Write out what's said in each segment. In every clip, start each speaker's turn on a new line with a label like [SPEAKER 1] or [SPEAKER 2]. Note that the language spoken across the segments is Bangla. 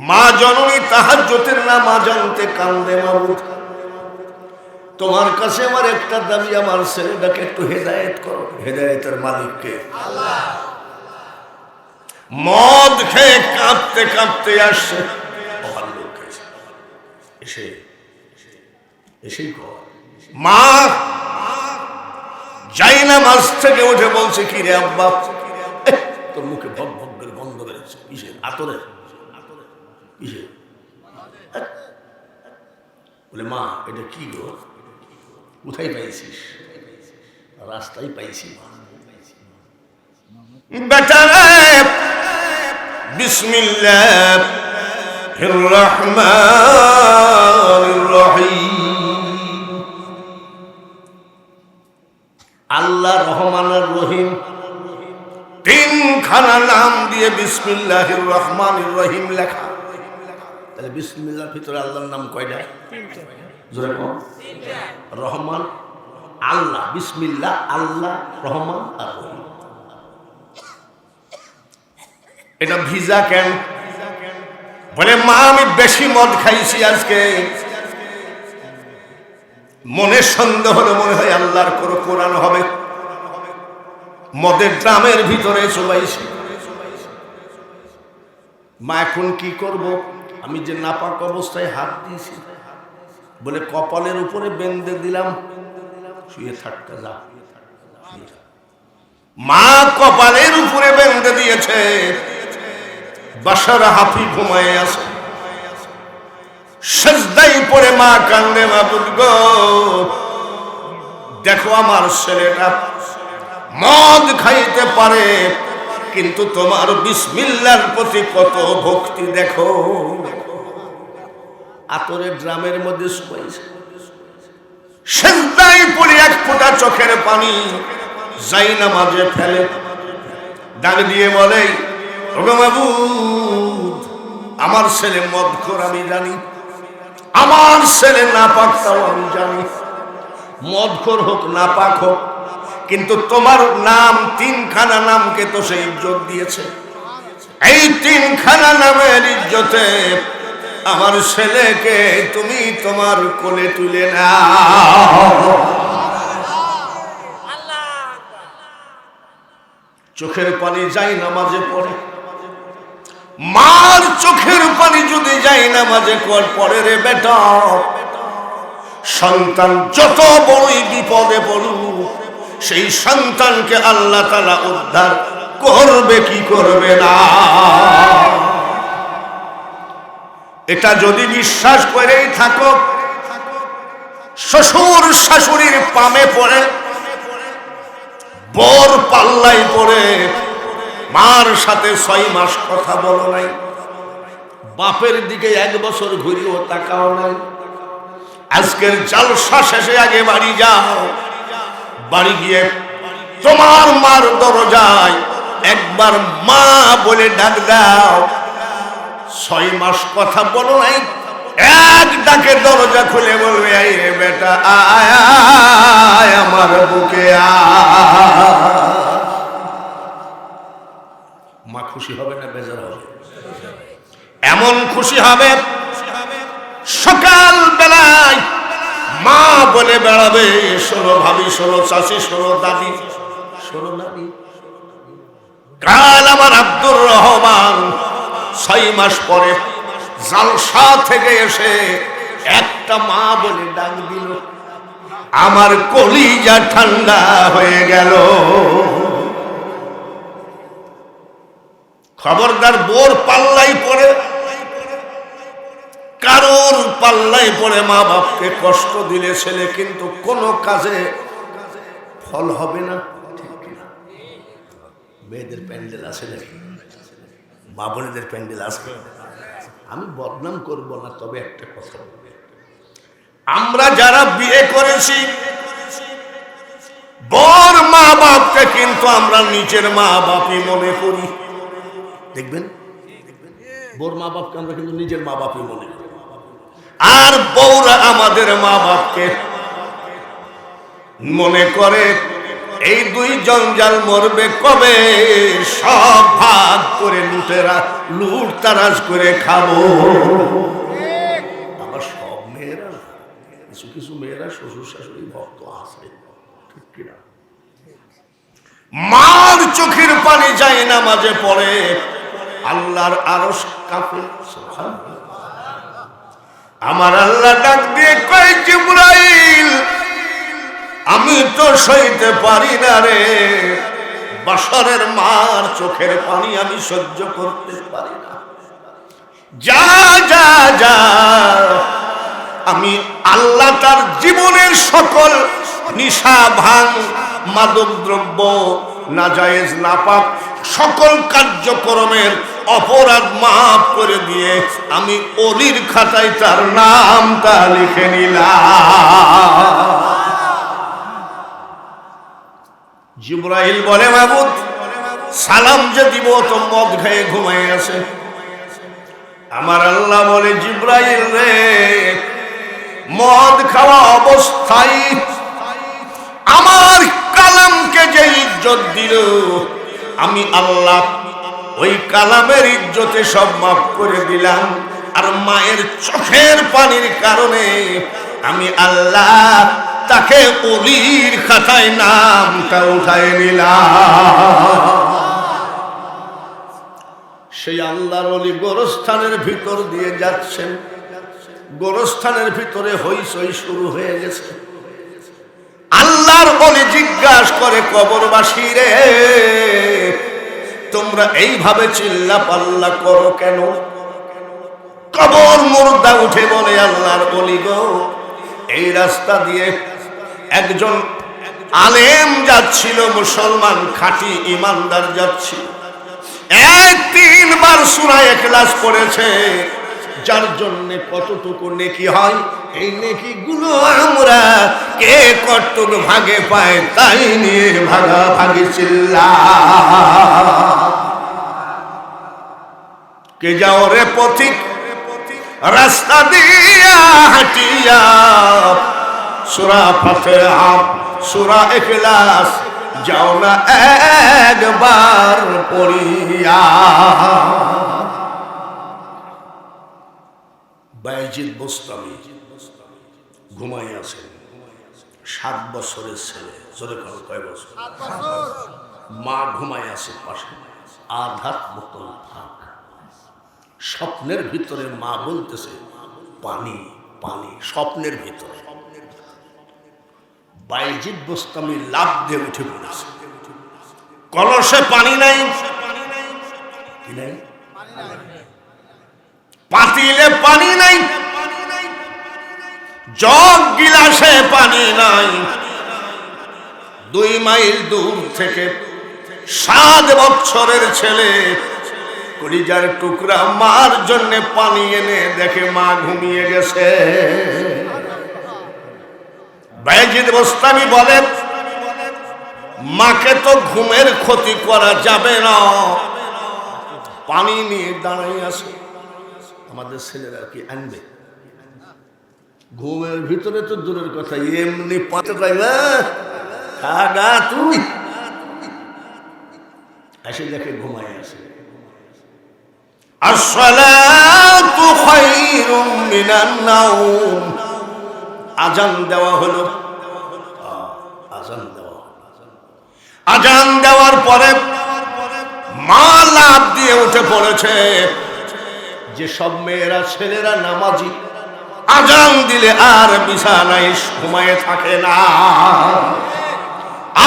[SPEAKER 1] মা জননী তাহাজ্জুদের নামাজ আনতে কান্দে, মাবুদ তোমার কাছে আমার একটা দাবি, আমার ছেলেটাকে একটু হেদায়েত করো। হেদায়েতের মালিককে আল্লাহ। মদ খেয়ে কাঁপতে কাঁপতে আসছে, এসে এসেই কর মা যাই না মাছ থেকে উঠে বলছে, কি রে আব্বা, তোর মুখে ভগ ভগের গন্ধ বেরোচ্ছে, কিসের? আতরে কিসের? বলে মা এটা কি গো, কোথায় পাইছিস? রাস্তায় পাইছি মা। বেটা বিসমিল্লাহির রহমানির রহিম, আল্লাহ রহমান আর রহিম তিনখানা নাম দিয়ে বিসমিল্লাহির রহমানির রহিম লেখা। তাহলে বিসমিল্লাহর ভিতরে আল্লাহর নাম কয়টা? জোরে বল। রহমান আল্লাহ, বিসমিল্লাহ আল্লাহ, রহমান আর রহিম। এটা ভিজা কেন? বলে মা আমি বেশি মদ খাইছি আজকে, মনে সন্দেহ হলো, মনে হয় আল্লাহর কোনো কোরআন হবে, মদের ড্রামের ভিতরে চলাইছি। মা এখন কি করব? আমি যে নাপাক অবস্থায় হাত দিয়েছি, বলে কপালের উপরে বেঁধে দিলাম, শুয়ে থাকতে যা। মা কপালের উপরে বেঁধে দিয়েছে, বাসার হাফি ঘুমায় আছে, সেজদায় পড়ে মা কান্দে, মাবুদ গো দেখো আমার ছেলেটা মদ খাইতে পারে, কিন্তু তোমার বিসমিল্লাহর প্রতি কত ভক্তি দেখো। আতরের ড্রামের মধ্যে শুয়েছে, সেজদায় পড়ে এক ফোঁটা চোখের পানি যাই না মাঝে ফেলে, ডাক দিয়ে বলে, ওগো মাবুদ আমার ছেলে মদখোর আমি জানি, আমার ছেলে নাপাক তাও আমি জানি, মদখোর হোক নাপাক হোক, কিন্তু তোমার নাম তিনখানা নামকে তো সে ইজ্জত দিয়েছে, এই তিনখানা নামের ইজ্জতে আমার ছেলেকে তুমি তোমার কোলে তুলে নাও। চোখের পানি যাই নামাজে পড়ে, মার চোখের পানি যদি যাই নামাজে পড়ে রে বেটা, সন্তান যত বড়ই বিপদে পড়ুক, সেই সন্তানকে আল্লাহ তাআলা উদ্ধার করবে কি করবে না? এটা যদি বিশ্বাস করেই থাকো, শ্বশুর শাশুড়ির পামে পড়ে, বর পাল্লায় পড়ে, মার সাথে 6 মাস কথা বলো নাই, বাপের দিকে 1 বছর ঘুরিও তাকাও নাই, আজকের জলসা শেষে আগে বাড়ি যাও, বাড়ি গিয়ে তোমার মার দরজায় একবার মা বলে ডাক দাও। 6 মাস কথা বলো নাই, এক ডাকে দরজা খুলে বলবে, এই রে বেটা আয় আমার বুকে আয়। মা খুশি হবে না বেজার হবে? এমন খুশি হবে, সকাল বেলায় মা বলে বেড়াবে, শোনো ভাবি, শোনো চাচি, শোনো দাদি, শোনো নানি, কাল আমার আব্দুর রহমান 6 মাস পরে জালসা থেকে এসে একটা মা বলে ডাক দিল, আমার কলিজা ঠান্ডা হয়ে গেল। খবরদার বোর পাল্লাই পড়ে, কারোর পাল্লাই পড়ে মা বাপকে কষ্ট দিলে ছেলে কিন্তু কোনো কাজে ফল হবে না। ঠিক কিনা? মেয়েদের প্যান্ডেল আছে নাকি? মা বোনেদের প্যান্ডেল আছে? আমি বদনাম করব না, তবে একটা কথা বলবো, আমরা যারা বিয়ে করেছি বর মা বাপকে কিন্তু আমরা নিজের মা বাপই মনে করি। দেখবেন বর মা বাপকে আমরা কিন্তু নিজের মা বাপই মনে করি, আর বউরা আমাদের মা বাপকে মনে করে এই দুই জঞ্জাল মরবে কবে? সব ভাগ করে লুটেরা লুট তারাজ করে খাবো। আবার সব মেয়েরা না, কিছু কিছু মেয়েরা শ্বশুর শাশুড়ি ভক্ত আছে, ঠিক কিনা? মার চোখের পানি যায় না মাঝে পড়ে, আল্লাহর আরশ কাঁপে। আমার আল্লাহ ডাক দিয়ে কয়, জিবরাইল আমি তো সইতে পারি না রে, বাশারের মার চোখের পানি আমি সহ্য করতে পারি না, যা যা যা। আমি আল্লাহ তার জীবনের সকল নিশা ভাঙ মাদক দ্রব্য নাজায়েজ নাপাক সকল কার্যক্রমের অপরাধ মাফ করে দিয়ে আমি ওলির খাতায় তার নামটা লিখে নিলাম। জিবরাইল বলে, মাবুদ সালাম যে দিব তো মদ খেয়ে ঘুমাই আছে। আমার আল্লাহ বলে, জিবরাইল রে, মদ খাওয়া অবস্থায় আমার কালামকে যে ইজ্জত দিল, আমি আল্লাহ ওই কালামের ইজ্জতে সব মাফ করে দিলাম। আর মায়ের চোখের পানির কারণে আমি আল্লাহ তাকে ওলির খাতায় নামটা উঠায় নিলাম। সেই আল্লাহর ওলি গোরস্থানের ভিতর দিয়ে যাচ্ছেন, গোরস্থানের ভিতরে হইচই শুরু হয়ে গেছে। আল্লাহর ওলি জিজ্ঞাসা করে, কবরবাসী রে, তোমরা এইভাবে চিল্লা পাল্লা করো কেন? কবর মুর্দা উঠে বলে, আল্লাহর ওলি গো, এই রাস্তা দিয়ে একজন আলেম যাচ্ছিল, মুসলমান খাঁটি ইমানদার যাচ্ছিল, 3 বার সূরা ইখলাস পড়েছে, যার জন্য কতটুকু নেকি হয়, এই নেকি গুলো আমরা কে কতটুকু ভাগে পায় তাই নিয়ে ভাগাভাগি চিল্লা। কে যাও রে পথিক রাস্তা দিয়া হাঁটিয়া, সূরা ফাতিহা সূরা ইখলাস যাও না একবার পড়িয়া। বায়েজিদ বোস্তামি ঘুমাই আছেন, 7 বছরের ছেলে, জোরে কারো কয় বছর? মা ঘুমাই আছে পাশে, আধাত বোতল ফাঁক। স্বপ্নের ভিতরে মা বলতেছে, পানি পানি, স্বপ্নের ভিতরে। বায়েজিদ বোস্তামি লাফ দিয়ে উঠে পড়েছে, কলসে পানি নাই, কি নাই? পাতিলে পানি নাই, জগ গিলাসে পানি নাই। 2 মাইল দূর থেকে 7 বছরের ছেলে কলিজার টুকরা মার জন্য পানি এনে দেখে মা ঘুমিয়ে গেছে। বায়েজিদ বোস্তামি বলেন, মাকে তো ঘুমের ক্ষতি করা যাবে না, পানি নিয়ে দাঁড়াই আছে। আমাদের ছেলেরা কি আনবে? ঘুমের ভিতরে তো দূরের কথা, এমনি পাতে পাইবা খাগা তুই এসে দেখে ঘুমাই আছে। আসসালাতু খায়রুম মিনান নাওম, আজান দেওয়া হলো। আজান দেওয়ার পরে মা লাফ দিয়ে উঠে পড়েছে। যে সব মেয়েরা ছেলেরা নামাজি, আজান দিলে আর বিছানায় ঘুমায়ে থাকে না।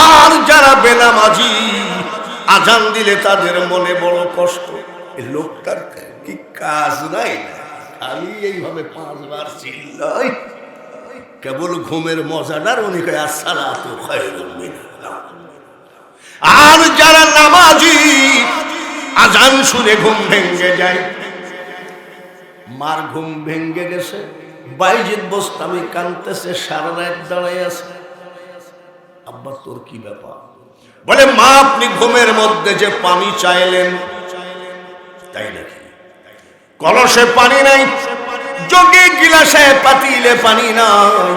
[SPEAKER 1] আর যারা বেনামাজি, আজান দিলে তাদের মনে বড় কষ্ট, এই লোকটার কি কাজ নাই, খালি এইভাবে 5 বার চিল্লায়, কেবল ঘুমের মজাদার উনি কয় আসসালাতু খায়রুম মিনান নাওম। আর যারা নামাজি, আজান শুনে ঘুম ভেঙে যায়। মার ঘুম ভেঙে গেছে, বায়েজিদ বোস্তামি কাঁদতেছে, সারা রাত দাঁড়ায় আছে। আব্বা তোর কি ব্যাপার? বলে, মা আপনি ঘুমের মধ্যে যে পানি চাইলেন, তাই নাকি? কলসে পানি নাই, জগে গিলাসে পাতিলে পানি নাই।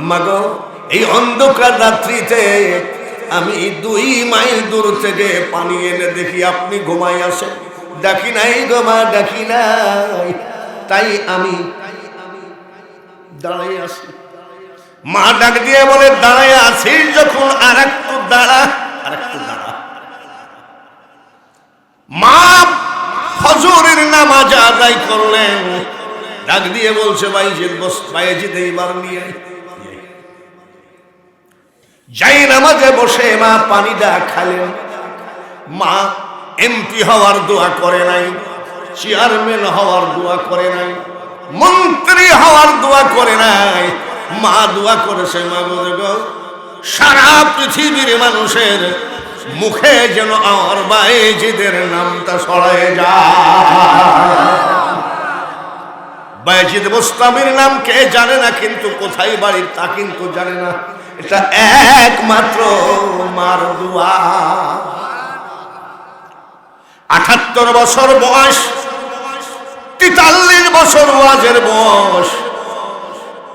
[SPEAKER 1] মাগো, এই অন্ধকার রাত্রিতে আমি 2 মাইল দূর থেকে পানি এনে দেখি আপনি ঘুমাই আসেন। ডাকি নাই গো মা, ডাকি নাই, তাই আমি দাঁড়াই আছি। মা ডাক দিয়ে বলে, দাঁড়াই আছিস যখন আর একটু দাঁড়া, আর একটু দাঁড়া। মা ফজরের নামাজ আদায় করলেন, ডাক দিয়ে বলছে, বাইজিদ এইবার নিয়ে যাই। নামাজে বসে মা পানিটা খালেন। মা এমপি হওয়ার দোয়া করে নাই, চেয়ারম্যান হওয়ার দোয়া করে নাই, মন্ত্রী হওয়ার দোয়া করে নাই। মা দোয়া করেছে, মা বলে গো, সারা পৃথিবীর মানুষের মুখে যেন আমার বাইজিদের নামটা ছড়ায় যায়। বাইজিদ বোস্তামির নাম কে জানে না, কিন্তু কোথায় বাড়ি তা কিন্তু জানে না। এটা একমাত্র মার দোয়া। 78 বছর বয়স, 43 বছর ওয়াজের বয়স।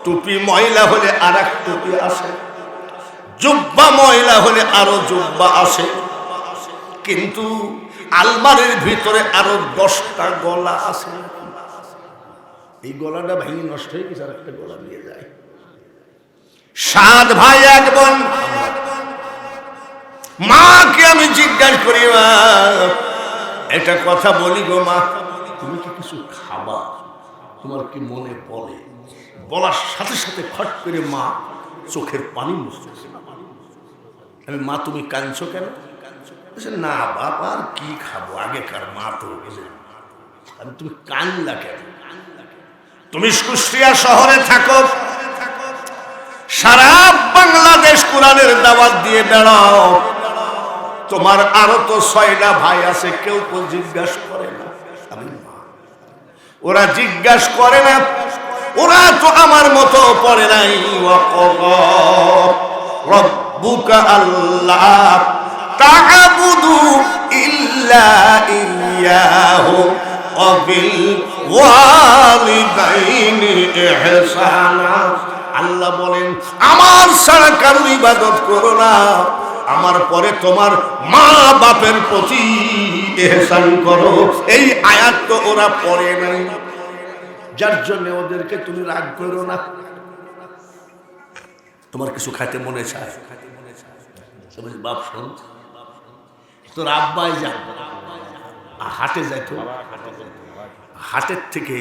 [SPEAKER 1] টুপি ময়লা হলে আর এক টুপি আসে, জুব্বা ময়লা হলে আরো জুব্বা আসে, কিন্তু আলমারির ভিতরে আরো 10টা গলা আছে। এই গলাটা ভেঙে নষ্ট হয়ে গেছে, আর একটা গলা নিয়ে যায়। 7 ভাই 1 বোন। মাকে আমি জিজ্ঞাসা করি, মা এটা কথা বলি গো মা, তুমি কি কিছু খাবা? তোমার কি মনে বলে? বলার সাথে সাথে খট করে মা চোখের পানি মুছতেছে। আমি, মা তুমি কাঁদছো কেন? না বাবা, আর কি খাবো, আগেকার মা তো গেলে। আমি, তুমি কান্দলা কেন? তুমি কুষ্টিয়া শহরে থাকো, সারা বাংলাদেশ কোরআনের দাওয়াত দিয়ে বেড়াও, তোমার আরো তো 6টা ভাই আছে, কেউ তো জিজ্ঞাসা করে না। আমি, ওরা জিজ্ঞাসা করে না, ওরা তো আমার মতো পড়ে নাই। রব্বুকা আল্লাহ তা'বুদু ইল্লা ইয়্যাহু ওয়া বিল ওয়ালিদাইনি ইহসানা। আল্লাহ বলেন, আমার ছাড়া কারোর ইবাদত করো না, আমার পরে তোমার মা বাপের প্রতি ইহসান করো। এই আয়াত তো ওরা পড়ে নাই, যার জন্য ওদেরকে তুমি রাগ করো না। তোমার কিছু খাইতে মনে চায়, বাপ শোন, তোর আব্বাই যান হাটে যাইতো, হাটের থেকে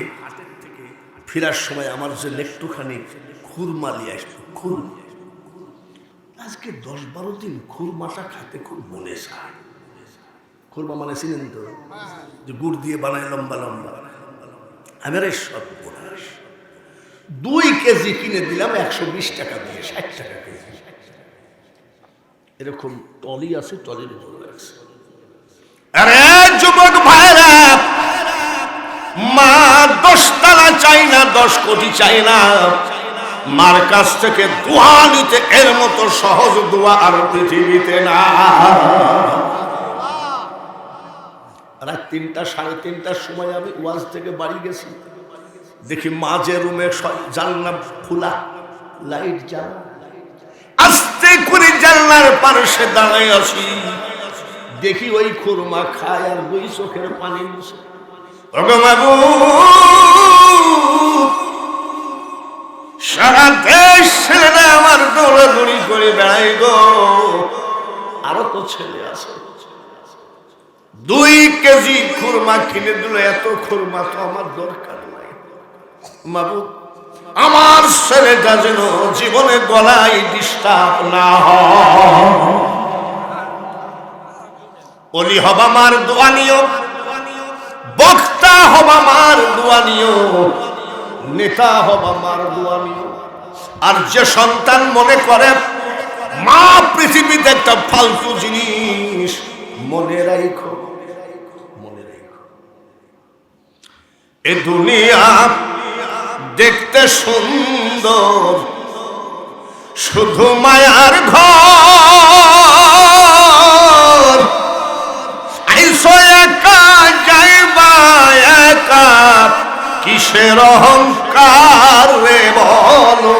[SPEAKER 1] ফেরার সময় আমার যে একটুখানি খুরমা নিয়ে আসতো। খুরমা আজকে 10-12 দিন খুরমাটা খাইতে খুব মনে চায়। খুরমা মানে চিনেন তো, যে গুড় দিয়ে বানায় লম্বা লম্বা। আমার সর্বনাশ, 2 কেজি কিনে দিলাম 120 টাকা দিয়ে, 60 টাকা কেজি। এরকম টলি আছে, টলির উপর আছে। আরে যুবক ভাইরা, মা 10 টাকা চাই না, 10 কোটি চাই না। মার কাছ থেকে দোয়া নিতে এর মতো সহজ দোয়া আর পৃথিবীতে না। রাত 3টা 3:30টার সময় আমি ওয়াজ থেকে বাড়ি গেছি, দেখি মাঝে রুমে জানলা খোলা, লাইট জ্বালা। আস্তে করে জানলার পাশে দাঁড়ায় আছি, দেখি ওই খুরমা খায় আর 2 চোখের পানি মুছে। সারা দেশ ছেলেরা আমার দৌড়াদৌড়ি করে বেড়াই গো, আরো তো ছেলে আছে। 2 কেজি খুরমা কিনে দিল, এত খুরমা তো আমার দরকার নাই। মাবুদ, আমার ছেলেটা যেন জীবনে গলায় ডিস্টার্ব না হয়। ওলি হবা মার দোয়া নিও, বক্তা হবা মার দোয়া নিও, নেতা হবা মার দোয়া নিও। আর যে সন্তান মনে করে মা পৃথিবীতে একটা ফালতু জিনিস, মনে রাখো, মনে রাখো, এ দুনিয়া দেখতে সুন্দর, শুধু মায়ার ঘর। আইসো একা যাইবা একা, কিসের অহংকার রে বলো,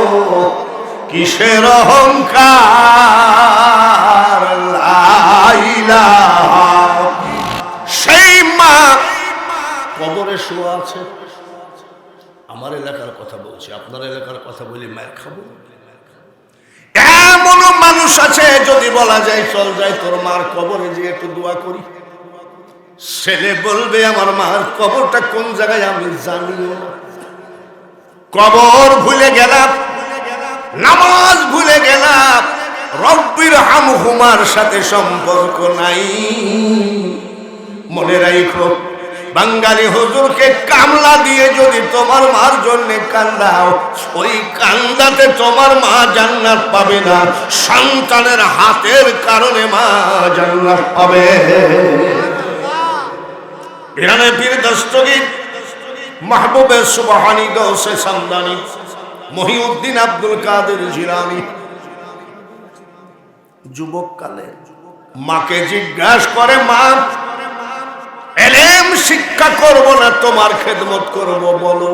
[SPEAKER 1] কিসের অহংকার, লা ইলাহা। সেই মা কবরে শোয়া আছে। আমার এলাকার কথা বলছি, আপনার এলাকার কথা বলি, মায়ের খাবো। এমন মানুষ আছে যদি বলা যায় চল যাই তোর মার কবরে যে একটু দোয়া করি, ছেলে বলবে আমার মার কবরটা কোন জায়গায় আমি জানিও না। কবর ভুলে গেলাম, নামাজ ভুলে গেলাম, রব্বির হামহুমার সাথে সম্পর্ক নাই। মনে রাখো, বাঙালি হুজুরকে কামলা দিয়ে যদি তোমার মার জন্য কান্দাও, ওই কান্দাতে তোমার মা জান্নাত পাবে না, সন্তানের হাতের কারণে মা জান্নাত পাবে। ইরানে পীর দস্তগীর মাহবুবে সুবহানী গৌসে সামদানি মহিউদ্দিন আব্দুল কাদের জিলানী যুবককালে মাকে জিজ্ঞাসা করে, মা এলেম শিক্ষা করব না তোমার খেদমত করব, বলো।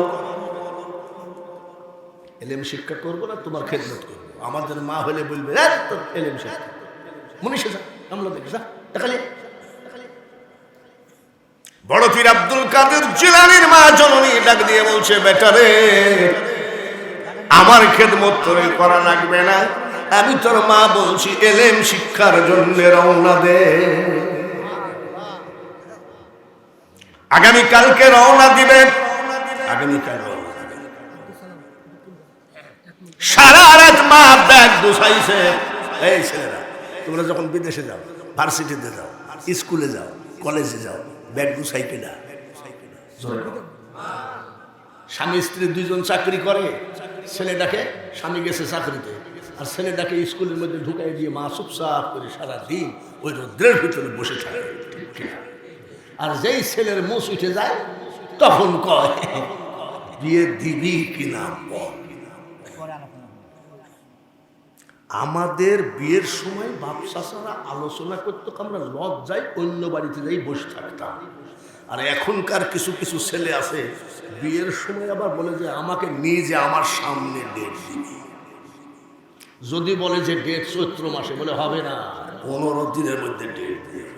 [SPEAKER 1] এলেম শিক্ষা করব না তোমার খেদমত করব। আমাদের মা হলে বলবে তোর এলেম শিক্ষা মনীষে যা, আমলা দেখ যা, দেখালি। বড় পীর আব্দুল কাদের জিলানীর মা জননী ডাক দিয়ে বলছে, বেটা রে, আমার খেদমত তোরে করা লাগবে না, আমি তোর মা বলছি এলেম শিক্ষার জন্য রওনা দে। আগামীকালকে রওনা দিবেন, আগামীকাল রওনা দিবেন। সারা রাত মা ব্যাগ গুছাইছে। এই ছেলেরা, তোমরা যখন বিদেশে যাও, ভার্সিটিতে যাও, স্কুলে যাও, কলেজে যাও, ব্যাগ গুছাই কিনা? স্বামী স্ত্রী দুইজন চাকরি করে, ছেলেটাকে স্বামী গেছে চাকরিতে, আর ছেলেটাকে স্কুলের মধ্যে ঢুকাই দিয়ে মা চুপচাপ করে সারাদিন ওই রোদ্রের ভিতরে বসে থাকে। আর যেই ছেলের মুছ উঠে যায় তখন কয় বিয়ে দিবি কিনা বল। আমাদের বিয়ের সময় বাপ চাচারা আলোচনা করতো, আমরা লজ্জায় অন্য বাড়িতে যাই বসে থাকতাম। আর এখনকার কিছু কিছু ছেলে আছে বিয়ের সময় আবার বলে যে আমাকে নিয়ে যে আমার সামনে ডেট দিবি। যদি বলে যে ডেট চৈত্র মাসে, বলে হবে না, 15 দিনের মধ্যে ডেট দিয়ে,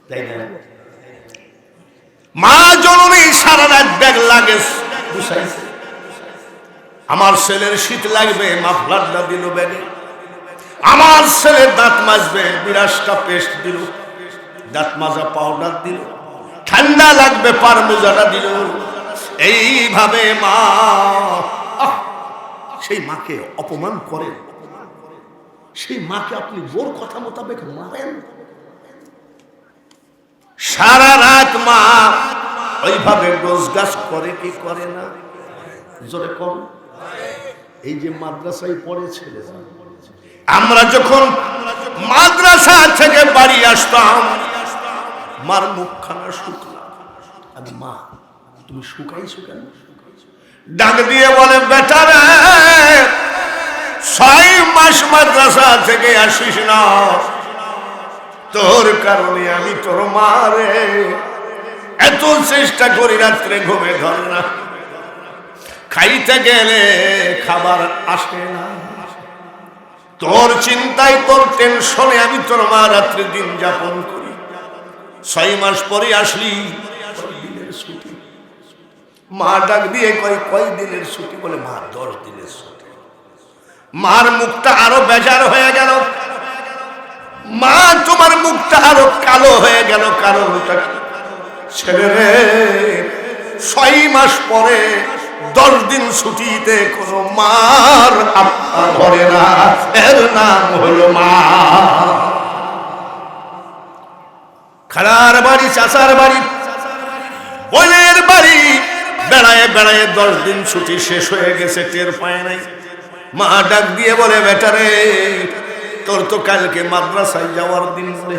[SPEAKER 1] তাই না? মা জননী সারা রাত ব্যাগ লাগে গুছাইছে। আমার ছেলের শীত লাগবে, মাফলারটা দিল ব্যাগে। আমার ছেলের দাঁত মাজবে, বিরাসটা পেস্ট দিল, দাঁত মাজা পাউডার দিল। ঠান্ডা লাগবে, পার মোজাটা দিল। এইভাবে মা সেই মাকে অপমান করেন, সেই মাকে আপনি জোর কথা মোতাবেক মারেন। সারা রাত মা ওইভাবে গোছগাছ করে কি করে না? জোরে কম। এই যে মাদ্রাসায় পড়ে ছেলে, আমরা যখন মাদ্রাসা থেকে বাড়ি আসতাম, মার মুখখানা শুকনা। আমি, মা তুমি শুকাইছো কেন? ডাক দিয়ে বলে, বেটা রে, 6 মাস মাদ্রাসা থেকে আসিস না, তোর কারণে আমি তোর মারে এত চেষ্টা করি, রাত্রে ঘুমে ধরে না, খাইতে গেলে খাবার আসে না, তোর চিন্তায় তোর টেনশনে আমি তোর মা রাত্রে দিন যাপন করি। 6 মাস পরে আসলি, দিনের ছুটি। মা ডাক দিয়ে কয় দিনের ছুটি? বলে, মা 10 দিনের ছুটি। মার মুখটা আরো বেজার হয়ে গেল। মা তোমার মুখটা আরো কালো হয়ে গেল। কারণটা কি? ছেলে রে, 6 মাস পরে 10 দিন ছুটিতে কোনো মার আপা ধরে না, এর নাম হলো মা। খালার বাড়ি, চাচার বাড়ি, বোনের বাড়ি বেড়ায় বেড়ায় 10 দিন ছুটি শেষ হয়ে গেছে, টের পায় নাই। মা ডাক দিয়ে বলে, বেটা রে, তোর তো কালকে মাদ্রাসায় যাওয়ার দিন। বলে,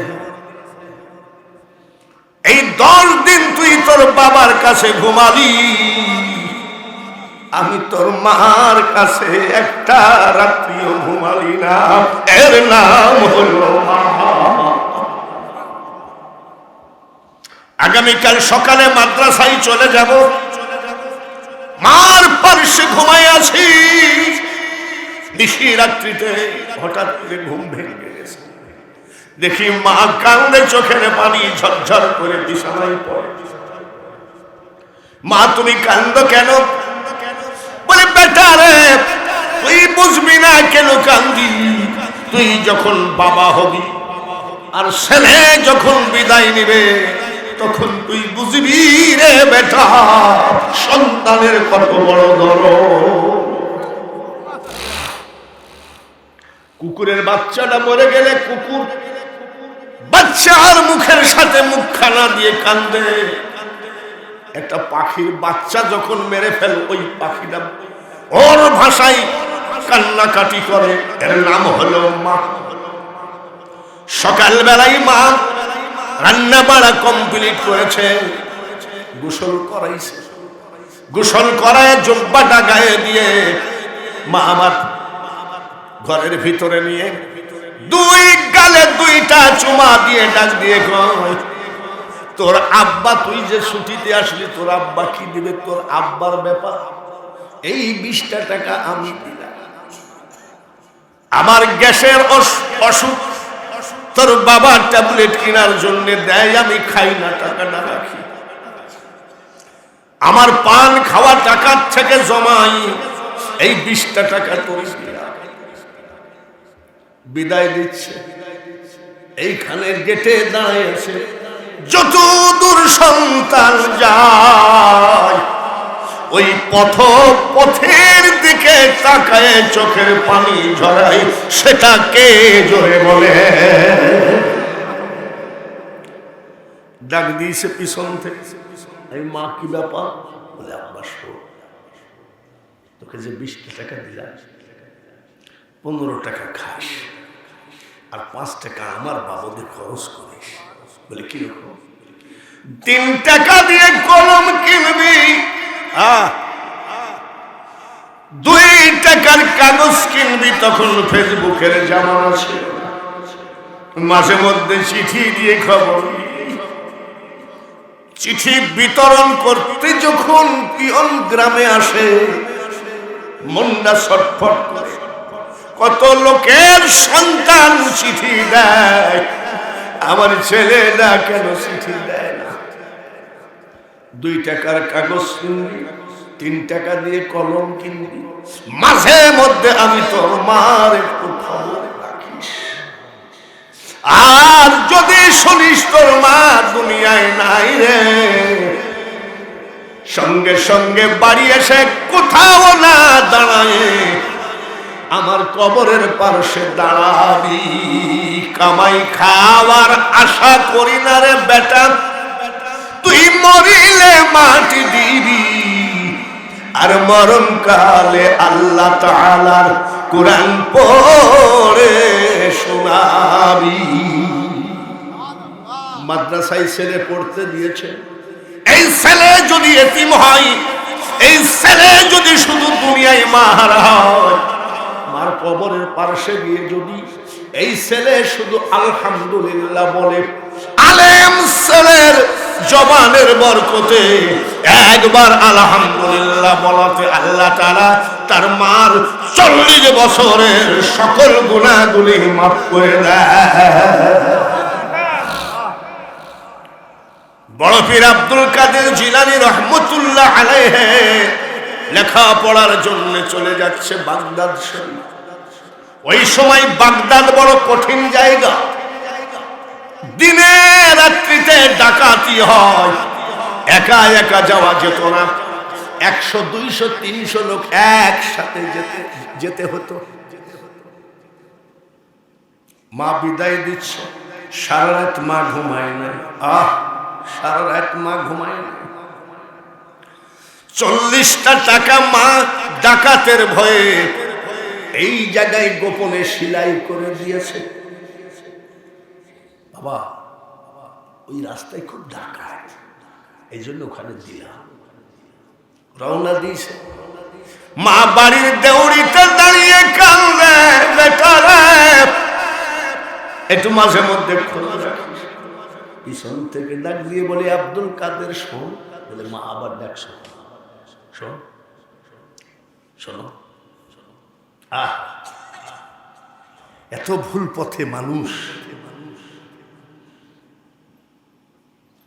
[SPEAKER 1] এই 10 দিন তুই তোর বাবার কাছে ঘুমালি, আমি তোর মার কাছে একটা রাত্রিও ঘুমালি না, এর নাম হলো মা। আগামীকাল সকালে মাদ্রাসায় চলে যাব, মার পার্শ্বে ঘুমাই আছি, নিশি রাত্রিতে হঠাৎ করে ঘুম ভেঙে গেছে, দেখি মা কান্দে, চোখের পানি ঝরঝর করে বিছানায় পড়ে। মা তুমি কান্দো কেন? বলে বেটা রে, তুই বুঝবি না কেন কান্দি। তুই যখন বাবা হবি আর ছেলে যখন বিদায় নিবে, তখন তুই বুঝবি রে বেটা সন্তানের কত বড় দরদ। কুকুরের বাচ্চাটা মরে গেলে কুকুর বাচ্চার মুখের সাথে মুখখানা দিয়ে কান্দে। একটা পাখির বাচ্চা যখন মেরে ফেল, ওই পাখিটা ওর ভাষায় কান্নাকাটি করে, এর নাম হলো মা। সকালবেলায় মা রান্না বাড়া কমপ্লিট করেছে, গোসল করাইছে, গোসল করায় জব্বাটা গায়ে দিয়ে মা আমার ঘরের ভিতরে নিয়ে দুই গালে দুইটা চুমা দিয়ে ডাক দিয়ে কয়, তোর আব্বা, তুই যে ছুটিতে আসলি, তোর আব্বা কি দিবে? তোর আব্বার ব্যাপার, এই 20টা টাকা আমি দিলাম। আমার গ্যাসের অসুখ, তোর বাবা ট্যাবলেট কেনার জন্য দেয়, আমি খাই না, টাকাটা রাখি। আমার পান খাওয়া টাকার থেকে জমাই এই 20টা টাকা তোর বিদায় দিচ্ছে। এইখানে গেটে দাঁড়িয়ে আছে, যত দূর সন্তান যায় ওই পথের দিকে তাকায় চোখের পানি ঝরাই, সেটা কে জোরে বলে? ডাক দিয়েছে পিছন থেকে, এই মা কি ব্যাপার? বলে আব্বা শোন, তোকে যে 20টা টাকা দিলাম, 15 টাকা খাস আর 5 টাকা আমার বাবুদের খরচ করিস। বলে কি রকম? 3 টাকা দিয়ে কলম কিনবি, 2 টাকার কাগজ কিনবি। তখন ফেসবুকের জামানা ছিল, মাঝে মধ্যে চিঠি দিয়ে খবর, চিঠি বিতরণ করতে যখন পিয়ন গ্রামে আসে, মনটা ছটফট করে। কত লোকের সন্তান চিঠি দেয়, আমার ছেলেরা কেন চিঠি দেয় না? 2 টাকার কাগজ কিনবি, 3 টাকা দিয়ে কলম কিনবি, মাঝে মধ্যে আমি তোর মার একটু খবর রাখিস। আর যদি শুনিস তোর মা দুনিয়ায় নাই রে, সঙ্গে সঙ্গে বাড়ি এসে কোথাও না দাঁড়ায় আমার কবরের পাশে দাঁড়াবি। কামাই খাওয়ার আশা করি না রে বেটা, তুই মরিলে মাটি দিবি আর মরণকালে আল্লাহ তাআলার কোরআন পড়ে শোনাবি। মাদ্রাসায় ছেলে পড়তে দিয়েছে, এই ছেলে যদি এতিম হয়, এই ছেলে যদি শুধু দুনিয়ায় মাহারা হয়, মার কবরের পাশে গিয়ে যদি এই ছেলে শুধু আলহামদুলিল্লাহ বলে, আলেম ছেলের জবানের বরকতে একবার আলহামদুলিল্লাহ বলাতে আল্লাহ তাআলা তার মার 40 বছরের সকল গুনাহগুলি মাফ করে দেয়। বড় পীর আব্দুল কাদের জিলানী রহমতুল্লাহ আলাইহি লেখাপড়ার জন্য চলে যাচ্ছে বাগদাদ শরীফ। ওই সময় বাগদাদ বড় কঠিন জায়গা, দিনে রাত্রিতে ডাকাতি হয়, একা একা যাওয়া যেত না, 100, 200, 300 লোক একসাথে যেতে হতো। মা বিদায় দিচ্ছে, সারা রাত মা ঘুমায় না, সারা রাত মা ঘুমায় না। 40টা টাকা মা ডাকাতের ভয়ে এই জায়গায় গোপনে সেলাই করে দিয়েছে। বাবা, ওই রাস্তায় খুব ডাকাত, এই জন্য ওখানে দিলাম। রওনা দিয়েছে, মা বাড়ির দেউড়িতে দাঁড়িয়ে কান্দে, বেটা রে একটু মাঝে মধ্যে খোঁজ রাখিস। পিছন থেকে ডাক দিয়ে বলে, আব্দুল কাদের শোন। বলে, মা আবার ডাক, শোন শোনো, এত ভুল পথে মানুষ।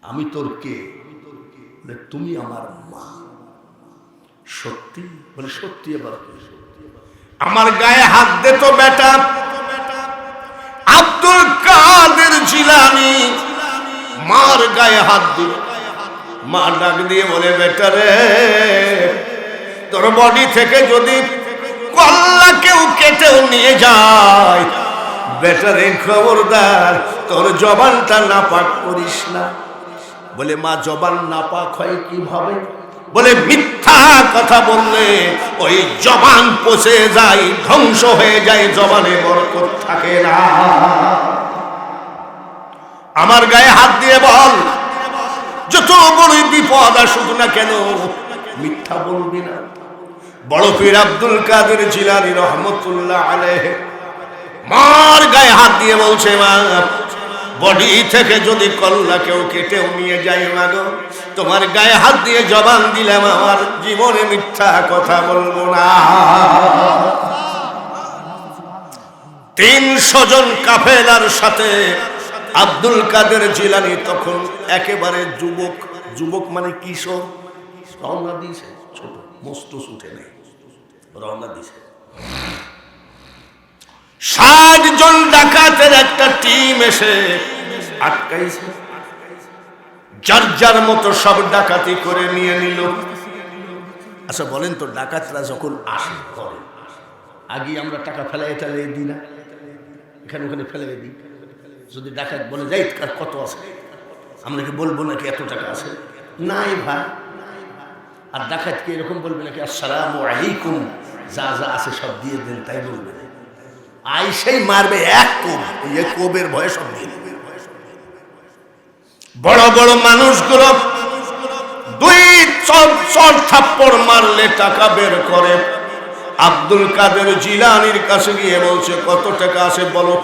[SPEAKER 1] আমি তোর কে? বলে তুমি আমার মা। সত্যি? বলে সত্যি। এবার আমার গায়ে হাত দে তো বেটা। আব্দুল কাদের জিলানী মার গায়ে হাত দিল। মা ডাক দিয়ে বলে বেটা রে, তোর বডি থেকে যদি কল্লা কেউ কেটেও নিয়ে যায়, বেটা রে খবরদার তোর জবানটা নাপাক করিস না। বলে মা জবান নাপাক হয় কিভাবে? বলে মিথ্যা কথা বললে ওই জবান পচে যায়, ধ্বংস হয়ে যায়, জবানে বরকত থাকে না। আমার গায়ে হাত দিয়ে বল, যত বড়ই বিপদ আসুক না কেন মিথ্যা বলবি না। বড় পীর আব্দুল কাদের জিলানী রহমতুল্লাহ আলাইহি মার গায়ে হাত দিয়ে বলছে, মা বডি থেকে যদি কল্লা কেউ কেটেও নিয়ে যায়, মাগো তোমার গায়ে হাত দিয়ে জবান দিলাম আমার জীবনে মিথ্যা কথা বলবো না। 300 জন কাফেলার সাথে আব্দুল কাদের জিলানী তখন একেবারে যুবক। যুবক মানে কিশোর। রওনা দিয়েছে, ছোট মস্ত উঠে নেই, রওনা দিয়েছে। 60 জন ডাকাতের একটা টিম এসে আটকাইছে। যার যার মতো সব ডাকাতি করে নিয়ে নিল। আচ্ছা বলেন তো, ডাকাতরা যখন আসে করে আগে আমরা টাকা ফেলাই দিই না? এখানে ওখানে ফেলাই দিই। যদি ডাকাত বলে যাই কার কত আছে, আমরা কি বলবো নাকি এত টাকা আছে? নাই ভাই। আর ডাকাতকে এরকম বলবে নাকি আসসালামু আলাইকুম, যা যা আছে সব দিয়ে দেন, তাই বলবে? আইসেই মারবে এক কোব, এই কোবের ভয়ে সব দিয়ে দেবে। বড় বড় মানুষগুলো 2 থাপ্পড় মারলে টাকা বের করে। আব্দুল কাদের জিলানীর কাছে গিয়ে বলছে, কত টাকা আছে বলো?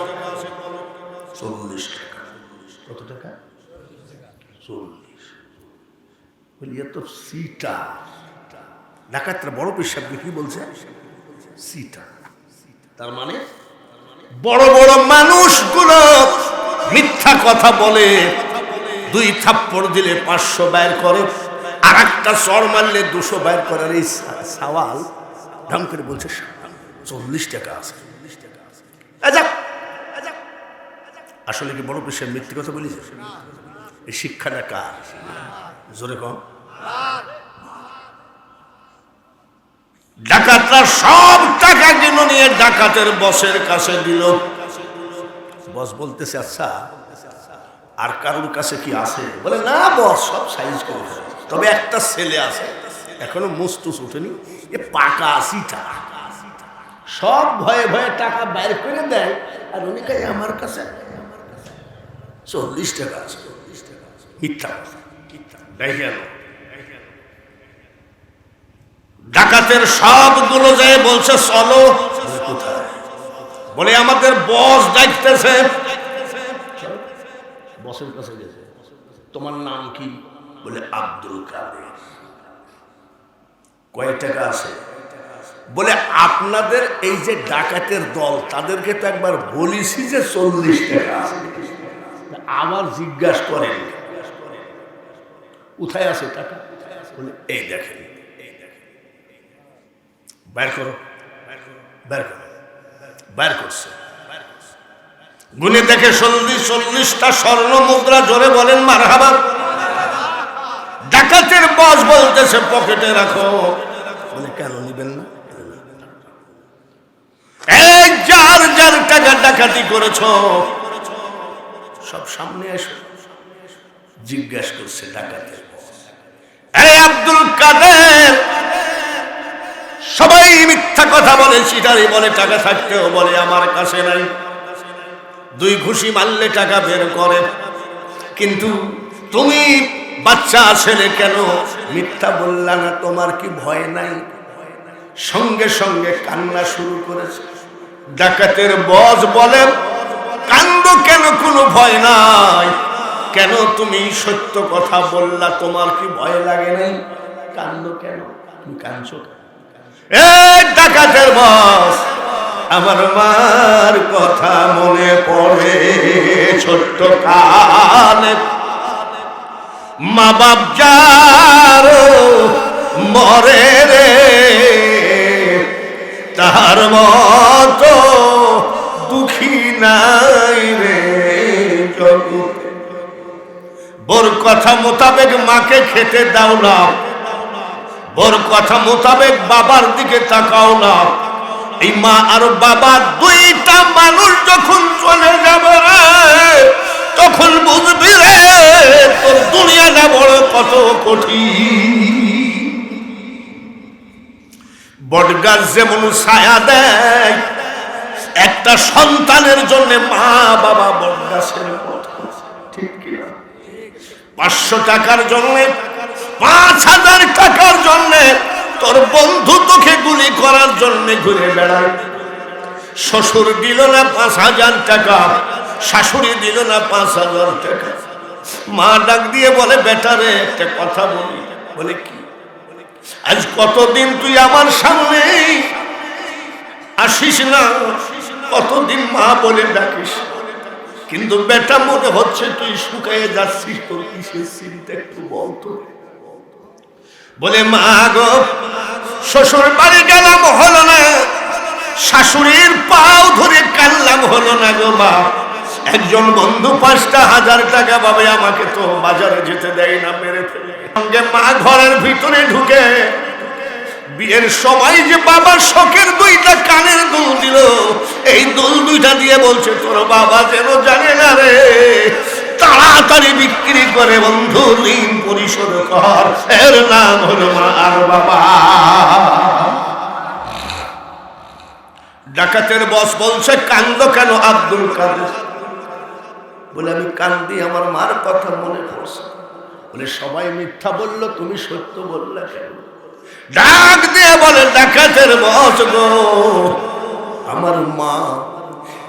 [SPEAKER 1] 40 টাকা। কত টাকা? 40। বলি এত সিটা। ডাকাতরা বড় পেশাব কি বলছে? সিটা। তার মানে বড় বড় মানুষগুলো মিথ্যা কথা বলে। 2 থাপ্পড় দিলে 500 বাইর করে, আর একটা চড় মারলে 200 বাইর করার এই সওয়াল দাম করে বলছে 40 টাকা আছে। আসলে কি বড় পেশার মিথ্যে কথা বলেছে? এই শিক্ষাটা কার? জোরে কম। ডাকাতরা সব টাকা কিনে নিয়ে ডাকাতের বসের কাছে দিল। বস বলতেছে, আচ্ছা আর কারোর কাছে কি আছে? বলে না বস, সব সাইজ করে, তবে একটা ছেলে আছে এখনো মস্তুস উঠেনি, এ পাকা 80 টাকা। সব ভয়ে ভয়ে টাকা বাইর করে দেয়, আর উনি কাছে আমার কাছে 40 টাকা আছে। মিথ্যা দেখে গেল। ডাকাতের সবগুলো যায় বলছে চলো। কোথায়? বলে আমাদের বস ডাকতেছে। বসের কাছে গেছে। তোমার নাম কি? বলে আব্দুল কাদের। কয় টাকা আছে? বলে আপনাদের এই যে ডাকাতের দল, তাদেরকে তো একবার বলিছি যে 40 টাকা আছে। আবার জিজ্ঞাসা করেন কোথায় আছে টাকা? বলে এই দেখেন, বের করো। বের করো। বের করছে। গুনে দেখে 40টা স্বর্ণ মুদ্রা। জোরে বলেন মারহাবা। ডাকাতের বস বলতেছে পকেটে রাখো। বলে কেন নিবেন না? এই যার যার টাকা ডাকাতি করেছ সব সামনে এসো। জিজ্ঞাসা করছে ডাকাতের বস, এই আব্দুল কাদের, সবাই মিথ্যা কথা বলে, চিটারি বলে, টাকা থাকতেও বলে আমার কাছে নাই। 2 ঘুষি মারলে টাকা বের করে, কিন্তু তুমি বাচ্চা ছেলে কেন মিথ্যা বললা না? তোমার কি ভয় নাই? সঙ্গে সঙ্গে কান্না শুরু করেছে। ডাকাতের বস বলে, কান্দো কেন? কোনো ভয় নাই। কেন তুমি সত্য কথা বললা, তোমার কি ভয় লাগে নাই? কান্দো কেন? তুমি কাঁদছো? এই ডাকাতের বস আমার মার কথা মনে পড়ে ছোট্ট কালে মা বাপ যার মরে রে তার মতো দুঃখী নাই রে জগতে বোর কথা মোতাবেক মাকে খেতে দাও না বোর কথা মোতাবেক বাবার দিকে তাকাও না এই মা আর বাবা দুইটা মানুষ যখন চলে যাবে তখন বুঝবি রে তোর দুনিয়াটা বড় কত কঠিন বটগাছ যেমন ছায়া দেয় একটা সন্তানের জন্য মা বাবা বটগাছের মতো ঠিক কিনা 500 টাকার জন্য 5000 টাকার জন্য তোর বন্ধু তোকে গুলি করার জন্য ঘুরে বেড়ায় শ্বশুর দিল না 5000 টাকা শাশুড়ি দিল না 5000 টাকা মা ডাক দিয়ে বলে বেটারে একটা কথা বলি বলে কি আজ কতদিন তুই আমার সামনে আসিস না কতদিন মা বলে ডাকিস কিন্তু বেটা মনে হচ্ছে তুই শুকায়ে যাচ্ছিস তোর কিসের চিন্তা একটু বলতো বলে মা গো শ্বশুর বাড়ি গেলাম হলো না শাশুড়ির পাও ধরে কানলাম হলো না গো মা একজন বন্ধু 5000 টাকা পাবে আমাকে তো বাজারে যেতে দেয় না মেরে ফেলে সঙ্গে মা ঘরের ভিতরে ঢুকে বিয়ের সময় যে বাবার শখের 2টা কানের দুল দিল এই দুল 2টা দিয়ে বলছে তোর বাবা যেন জানে না রে তাড়াতাড়ি বিক্রি করে বন্ধু ঋণ পরিশোধ কর এর নাম হলো মা আর বাবা ডাকাতের বস বলছে কান্দো কেন আব্দুল কাদের বলে আমি কান্দি আমার মার কথা মনে পড়ছে বলে সবাই মিথ্যা বললো তুমি সত্য বললে কেন ডাক দিয়ে বলে ডাকাতের বস গো আমার মা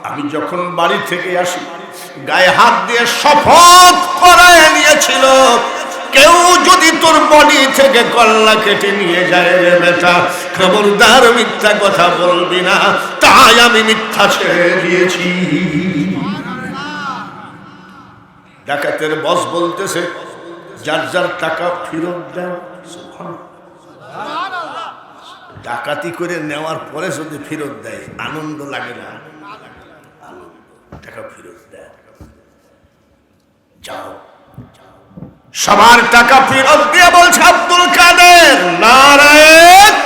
[SPEAKER 1] আমি যখন বাড়ি থেকে আসি গায়ে হাত দিয়ে শপথ করায় নিয়েছিল কেউ যদি তোর বডি থেকে কল্লা কেটে নিয়ে যায় রে বেটা খবরদার মিথ্যা কথা বলবি না তাই আমি মিথ্যা ছেড়ে দিয়েছি ডাকাতের বস বলতেছে যার যার টাকা ফেরত দাও ডাকাতি করে নেওয়ার পরে যদি ফেরত দেয় আনন্দ লাগে না টাকা ফেরত দেয় যাও সবার টাকা ফেরত দিয়ে বলছে আব্দুল কাদের নারায়ে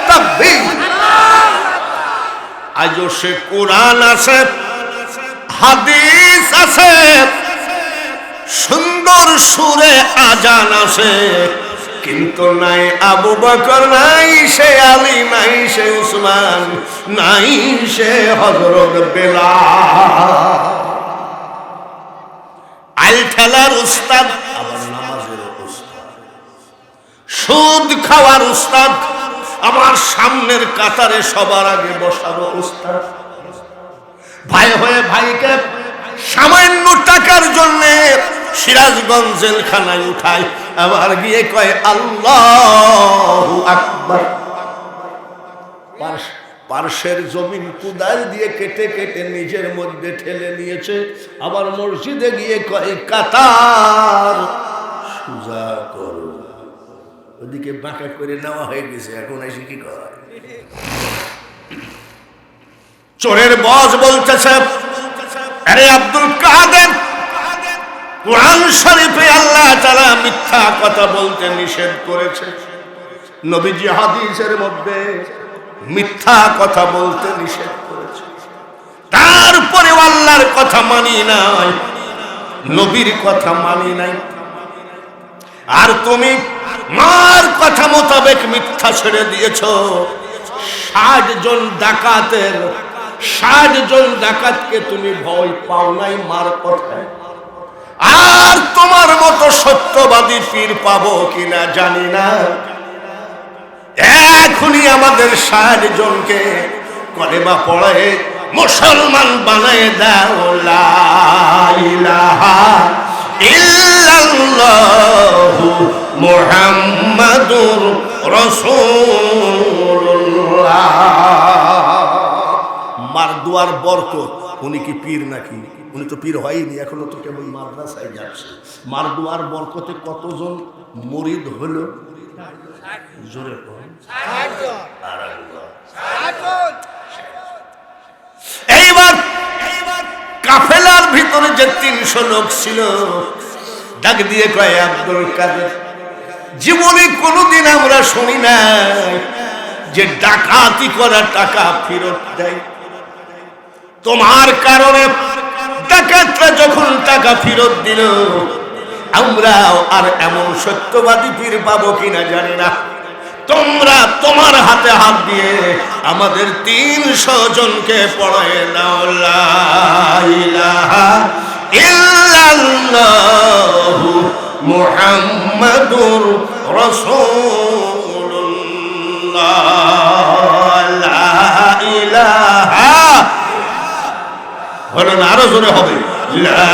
[SPEAKER 1] তাকবীর আজও সে কোরআন আছে হাদিস আছে সুন্দর সুরে আজান আছে কিন্তু নাই আবু বকর নাই সে আলী নাই সে উসমান নাই সে হযরত বেলাল আল খেলার উস্তাদ আবার নামাজের উস্তাদ সুদ খাওয়ার উস্তাদ আমার সামনের কাতারে সবার আগে বসাবো উস্তাদ ভাই হয়ে ভাইকে সামান্য টাকার জন্য সিরাজগঞ্জ জেলখানায় উঠায় আবার গিয়ে কয় আল্লাহু আকবার পার্শ্বের জমিন কুদাল দিয়ে কেটে কেটে নিজের মধ্যে ঠেলে নিয়েছে আবার মসজিদে গিয়ে কয় কাতার সোজা করো ওদিকে বাঁকা করে নেওয়া হয়ে গেছে এখন এসে কি করা চোরের বস বলতেছে আরে আব্দুল কাদের কুরআন শরীফে আল্লাহ তাআলা মিথ্যা কথা বলতে নিষেধ করেছে নবীজি হাদিসের মধ্যে মিথ্যা কথা বলতে নিষেধ করেছে তারপরে আল্লাহর কথা মানি নাই নবীর কথা মানি নাই আর তুমি মার কথা মোতাবেক মিথ্যা ছেড়ে দিয়েছো 60 জন ডাকাতকে তুমি ভয় পাও নাই মার কথায় আর তোমার মতো সত্যবাদী পীর পাবো কিনা জানি না এখনই আমাদের 60 জনকে কলেমা পড়ে মুসলমান বানায় দাও লা ইলাহা ইল্লাল্লাহু মুহাম্মাদুর রাসূলুল্লাহ মার মারদুয়ার বরকত, উনি কি পীর নাকি? উনি তো পীর হয়নি, এখনো তো কেবল মাদ্রাসায় যাচ্ছে। মারদুয়ার বরকতে কতজন মুরিদ হলো? জোরে এইবার কাফেলার ভিতরে যে 300 লোক ছিল, ডাক দিয়ে কয়, আব্দুল কাদের, জীবনে কোনোদিন আমরা শুনি না যে ডাকাতি করা টাকা ফেরত দেয়। তোমার কারণে ডাকাতরা যখন টাকা ফেরত দিল, আমরা আর এমন সত্যবাদী পীর পাবো কিনা জানি না। তোমরা তোমার হাতে হাত দিয়ে আমাদের 300 জনকে পড়ায় দাও লা ইলাহা ইল্লাল্লাহু মুহাম্মাদুর রাসূলুল্লাহ। লা ইলাহা, বলো না, আরো জোরে হবে, লা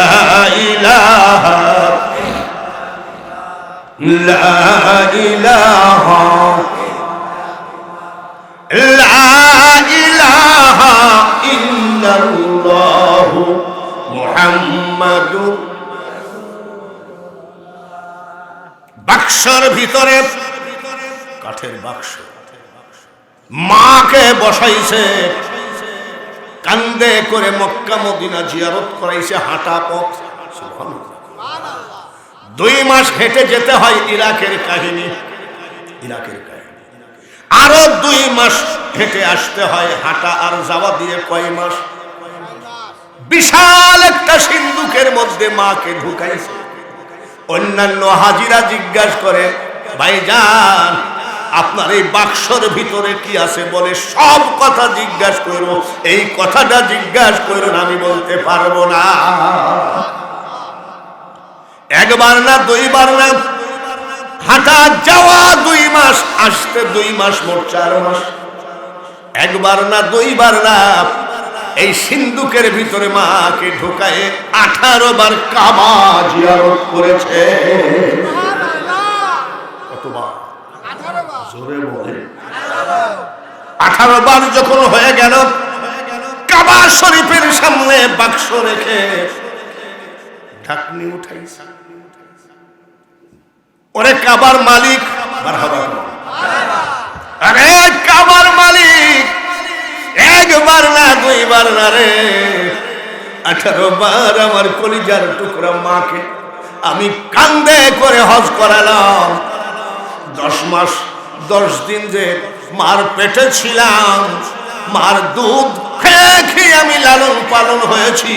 [SPEAKER 1] ইলাহা লা ইলাহা লা ইলাহা ইল্লাল্লাহু মুহাম্মাদুর। বাক্সর ভিতরে, কাঠের বাক্স, মাকে বসাইছে, কান্দে করে মক্কা মদিনা জিয়ারত করাইছে, হাঁটা পথ। সুবহানাল্লাহ। 2 মাস হেঁটে যেতে হয়, ইরাকের কাহিনী, ইরাকের কাহিনী। আরো 2 মাস হেঁটে আসতে হয়, হাঁটা আর যাওয়া দিয়ে কয় মাস? বিশাল একটা সিন্ধুকের মধ্যে মাকে ঢুকাইছে। অন্যান্য হাজিরা জিজ্ঞাসা করে, ভাইজান আপনার এই বাক্সর ভিতরে কি আছে? বলে, সব কথা জিজ্ঞাসা করো, এই কথাটা জিজ্ঞাসা করো, আমি বলতে পারবো না। একবার না, 2 বার না, হাঁটা যাওয়া 2 মাস, আসতে 2 মাস, মোট 4 মাস। একবার না, 2 বার না, এই সিন্ধুকের ভিতরে মাকে ঢুকায় 18 বার কাবা জিয়ারত করেছে। কতবার? 18 বার। জোরে বলে। 18 বার যখন হয়ে গেল, কাবা শরীফের সামনে বাক্স রেখে ঢাকনি উঠাইছে। ওরে কাবার মালিক, মারহাবা। আরে কাবার মালিক, একবার না, 2 বার না রে, 18 বার আমার কলিজার টুকরা মাকে আমি কান্দে করে হজ করালাম। 10 মাস 10 দিন যে মার পেটে ছিলাম, মার দুধ খেয়ে খেয়ে আমি লালন পালন হয়েছি,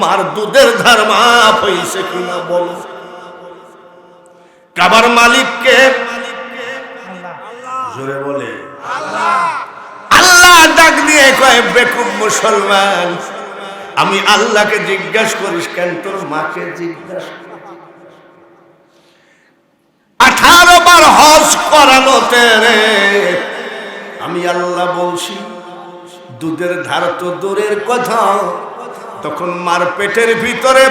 [SPEAKER 1] মার দুধের ধার মাপ হয়েছে কিনা বলো? কাবার মালিককে জোরে বলে আল্লাহ ডাক দিয়ে কয়, বেকুব মুসলমান, আমি আল্লাহকে জিজ্ঞাসা করিস কেন, তোর মাকে জিজ্ঞাসা। 18 বার হজ করানোতে রে আমি আল্লাহ বলছি, দুধের ধার তো দূরের কথা, তখন মার পেটের ভিতরে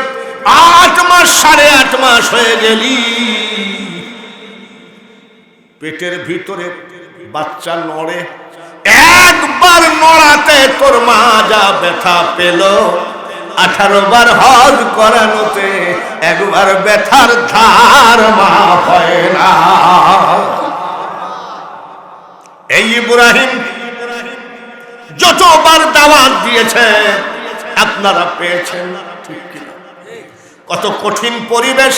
[SPEAKER 1] 8 মাস 8.5 মাস হয়ে গেলি, পেটের ভিতরে বাচ্চা নড়ে, একবার নড়াতে তোর মা যা ব্যথা পেল, 18 বার হজ করানোতে একবার ব্যথার ধার মা হয় না। এই ইব্রাহিম যতবার দাওয়াত দিয়েছে আপনারা পেয়েছেন, ঠিক কিনা? কত কঠিন পরিবেশ,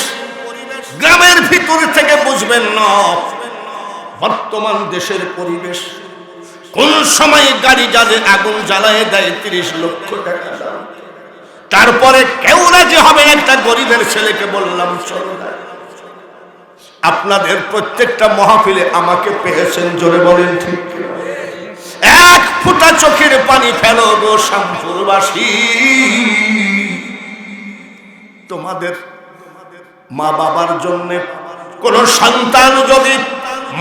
[SPEAKER 1] গ্রামের ভিতর থেকে বুঝবেন না বর্তমান দেশের পরিবেশ। কোন সময় গাড়ি যাদের আগুন জ্বালায় দেয় 30 লক্ষ টাকা দাম, তারপরে কেউ রাজি হবে। একটা গরিবের ছেলেকে বললাম চলো, আপনাদের প্রত্যেকটা মাহফিলে আমাকে পেয়েছেন, জোরে বলেন ঠিক কিনা? 1 ফোঁটা চোখের পানি ফেলো গো শ্যামপুরবাসী, তোমাদের মা বাবার জন্য কোন সন্তান যদি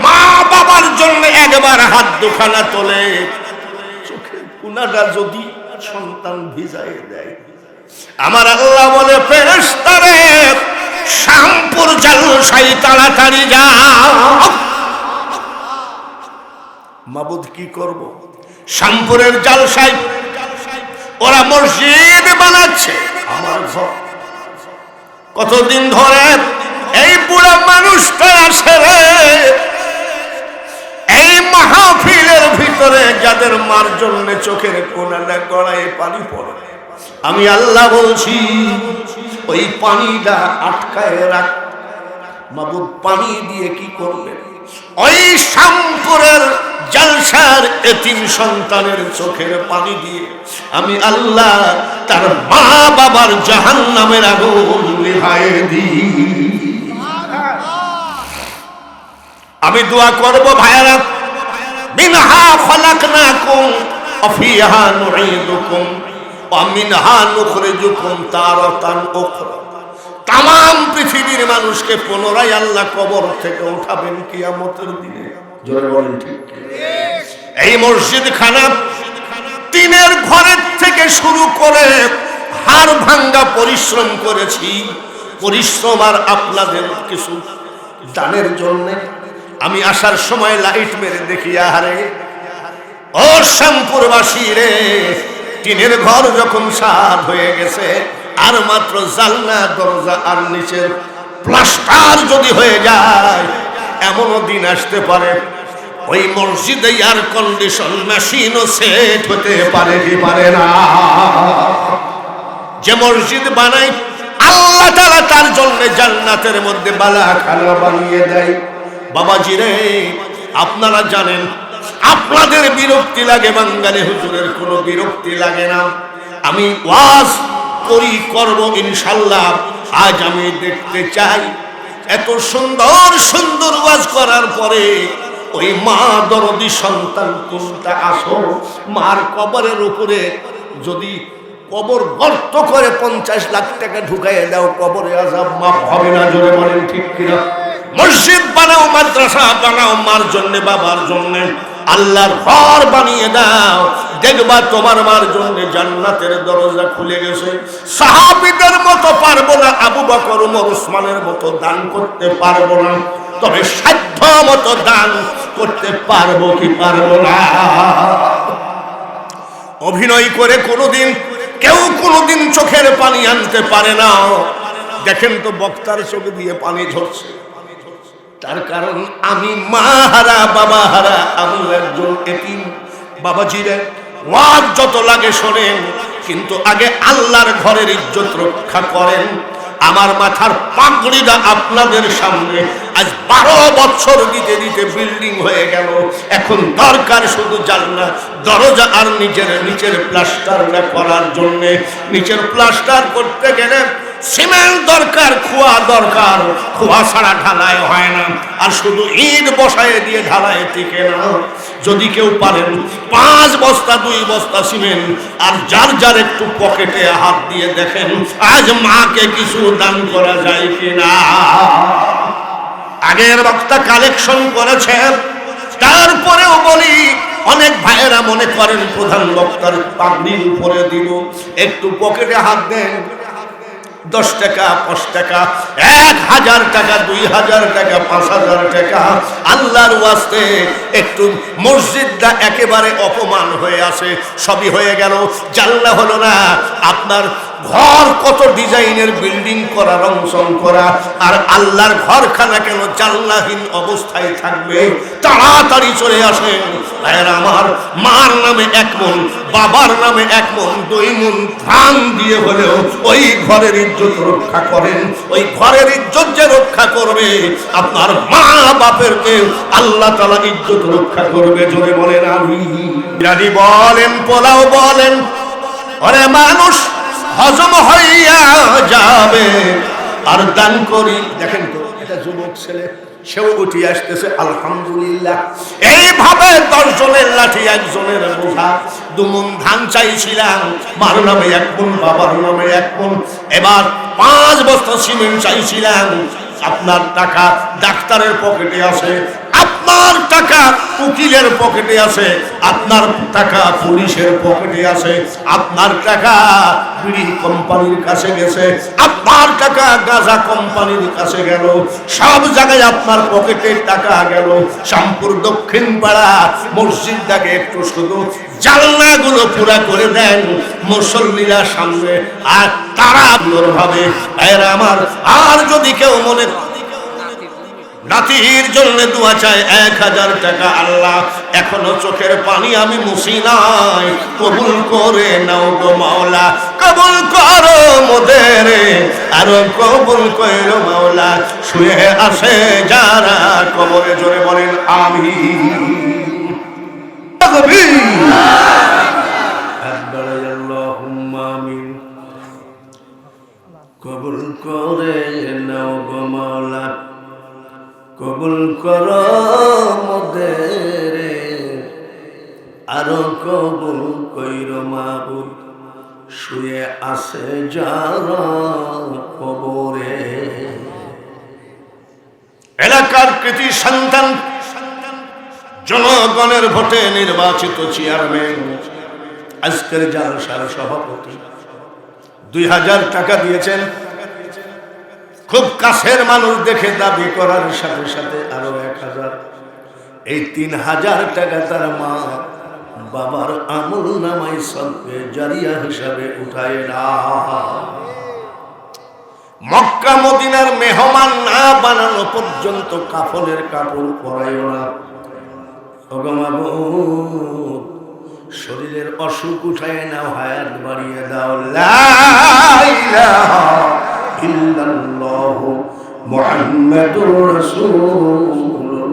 [SPEAKER 1] মা বাবার জন্য একবার হাত দুখানা তোলে, চোখের কুনাটা যদি সন্তান ভিজায় দেয়, আমার আল্লাহ বলে, ফেরেশতারে শ্যামপুর জালসাই তাড়াতাড়ি যাও। মাবুদ কি করব? শ্যামপুরের জালসাই ওরা মসজিদ বানাচ্ছে, আমার ঘর। কতদিন ধরে এই বুড়া মানুষটা আসে রে এই মাহফিলের ভিতরে, যাদের মার জন্য চোখের কোণাটা গড়ায় পানি পড়ে। আমি আল্লাহ বলছি ওই পানিটা আটকায় রাখ। মাবুদ পানি দিয়ে কি করবে? ওই শামপুরের জলসার এতিম সন্তানের চোখের পানি দিয়ে আমি আল্লাহ তার মা বাবার জাহান্নামের আগুন নিভায়ে দিই। আমি দোয়া করব ভাইরা, মিনহা খলাকনাকুম ওয়া ফিহা নুঈদুকুম ওয়া মিনহা নুখরিজুকুম তারাতান উখরা। তাম পৃথিবীর মানুষকে পুনরায় আল্লাহ কবর থেকে উঠাবেন কিয়ামতের দিনে। জোরে বলেন ঠিক? এই মসজিদ খানা টিনের ঘরের থেকে শুরু করে হাড় ভাঙ্গা পরিশ্রম করেছি। পরিশ্রম আর আপনাদের কিছু দানের জন্য আমি আসার সময় লাইট মেরে দেখি, আহারে ও শ্যামপুরবাসী রে, টিনের ঘর যখন সাদ হয়ে গেছে, আর মাত্র জানলা দরজা আর নিচের প্লাস্টার যদি হয়ে যায়, এমনও দিন আসতে পারে ওই মসজিদে এয়ার কন্ডিশন মেশিনও সেট হতে পারে কি পারে না। যে মসজিদ বানাই আল্লাহ তাআলা তার জন্য জান্নাতের মধ্যে বালাখানা বানিয়ে দেয়। বাবাজি রে, আপনারা জানেন আপনাদের বিরক্তি লাগে, বাঙালি হুজুরের কোনো বিরক্তি লাগে না। আমি ওয়াজ করি, করব ইনশাল্লাহ। আজ আমি দেখতে চাই এত সুন্দর সুন্দর ওয়াজ করার পরে ওই মা দরদি সন্তান কোনটা আসো, মার কবরের উপরে যদি কবর গর্ত করে 50 লাখ টাকা ঢুকাইয়ে দাও, কবরে আযাব মাফ হবে না। জোরে বলেন ঠিক কিনা? মসজিদ বানাও, মাদ্রাসা বানাও, মার জন্য বাবার জন্য, আল্লাহর ঘর বানিয়ে দাও, দেখবা তোমার মার জন্য জান্নাতের দরজা খুলে গেছে। সাহাবীদের মতো পারবো না, আবু বকর ওমর ওসমানের মতো দান করতে পারবো না, তবে সাধ্য মতো দান করতে পারবো কি পারবো না। অভিনয় করে কোনোদিন কেউ কোনোদিন চোখের পানি আনতে পারে না। দেখেন তো বক্তার চোখ দিয়ে পানি ঝরছে, তার কারণ আমি মা হারা বাবা হারা, আমি একজন এতিম। বাবাজিরা, ওয়াজ যত লাগে শোনেন, কিন্তু আগে আল্লাহর ঘরের ইজ্জত রক্ষা করেন। আমার মাথার পাগড়িটা আপনাদের সামনে আজ 12 বছর দিতে দিতে বিল্ডিং হয়ে গেল। এখন দরকার শুধু জানলা দরজা আর নিচের প্লাস্টারটা করার জন্য। নিচের প্লাস্টার করতে গেলে সিমেন্ট দরকার, খোয়া দরকার, খোয়া ছাড়া ঢালাই হয় না, আর শুধু ইট বসায় দিয়ে ঢালাই টিকে না। যদি কেউ পারেন 5 বস্তা 2 বস্তা সিমেন্ট আর যার যার একটু পকেটে হাত দিয়ে দেখেন আজ মাকে কিছু দান করা যায় কিনা। আগের বক্তা কালেকশন করেছে, তারপরেও বলি অনেক ভাইয়েরা মনে করেন প্রধান বক্তার পাগড়ির উপরে দিব, একটু পকেটে হাত দেন, 10 টাকা 5 টাকা 1000 টাকা 2000 টাকা 5000 টাকা, আল্লাহর ওয়াস্তে একটু মসজিদটা একেবারে অপমান হয়ে আসে, সবই হয়ে গেল, জানলা হলো না। আপনার ঘর কত ডিজাইনের বিল্ডিং করা, রংসং করা, আর আল্লাহর ঘরখানা কেন জানলাহীন অবস্থায় থাকবে? তাড়াতাড়ি চলে আসেন ভাইয়েরা আমার, মার নামে 1 মণ, বাবার নামে 1 মণ, 2 মণ ধান দিয়ে হলেও ওই ঘরের ইজ্জত রক্ষা করেন। ওই ঘরের ইজ্জত যে রক্ষা করবে, আপনার মা বাপেরকে আল্লাহ তাআলা ইজ্জত রক্ষা করবে। জোরে বলেন আমিন। বিরিয়ানি বলেন, পোলাও বলেন, ওরে মানুষ হজম হইয়া যাবে আর দান করি। দেখেন তো, এটা যুবক ছেলে, সেও উঠে আসতেছে আলহামদুলিল্লাহ। এইভাবে 10 জনের লাঠি 1 জনের বোঝা। 2 মণ ধান চাইছিলাম, মার নামে 1 মণ, বাবার নামে 1 মণ। এবার 5 বস্তা সিমেন্ট চাইছিলাম। আপনার টাকা ডাক্তারের পকেটে আছে, আপনার টাকা উকিলের পকেটে আছে, আপনার টাকা পুলিশের পকেটে আছে, আপনার টাকা বিড়ি কোম্পানির কাছে গেছে, আপনার টাকা গাঁজা কোম্পানির কাছে গেল, সব জায়গায় আপনার পকেটে টাকা গেল। শ্যামপুর দক্ষিণ পাড়া মসজিদটাকে একটু শুধু জানলাগুলো পুরা করে দেন মুসল্লিরা সামনে, আর তারা ভাবে এরা আমার। আর যদি কেউ মনে নাতির জন্য দোয়া চায় 1000 টাকা, আল্লাহ এখনো চোখের পানি আমি মুছি নাই, কবুল করে নাও গো মাওলা, কবুল করো মোদের, আরো কবুল করো মাওলা। শুয়ে আসে যারা কবরে, জোরে বলেন আমিন। আল্লাহুম্মা আমিন। কবুল করে নাও গো মাওলা, কবুল করো মোদের, আরো কবুল কইরো মাবুদ। শুয়ে আছে যারা কবরে। এলাকার কৃতি সন্তান, জনগণের ভোটে নির্বাচিত চেয়ারম্যান, আজকের জালসার সভাপতি 2000 টাকা দিয়েছেন। খুব কাছের মানুষ দেখে দাবি করার সাথে সাথে আরো 1000। এই 3000 টাকা তার মা বাবার আমল নামাই সদকে জারিয়া হিসাবে উঠায় না। মক্কা মদিনার মেহমান না বানানো পর্যন্ত কাফনের কাপড় পরাইও না। শরীরের অসুখ উঠায় নাও, হায়াত বাড়িয়ে দাও। লা ইলাহা ইল্লাল্লাহু মুহাম্মাদুর রাসূলুল্লাহ।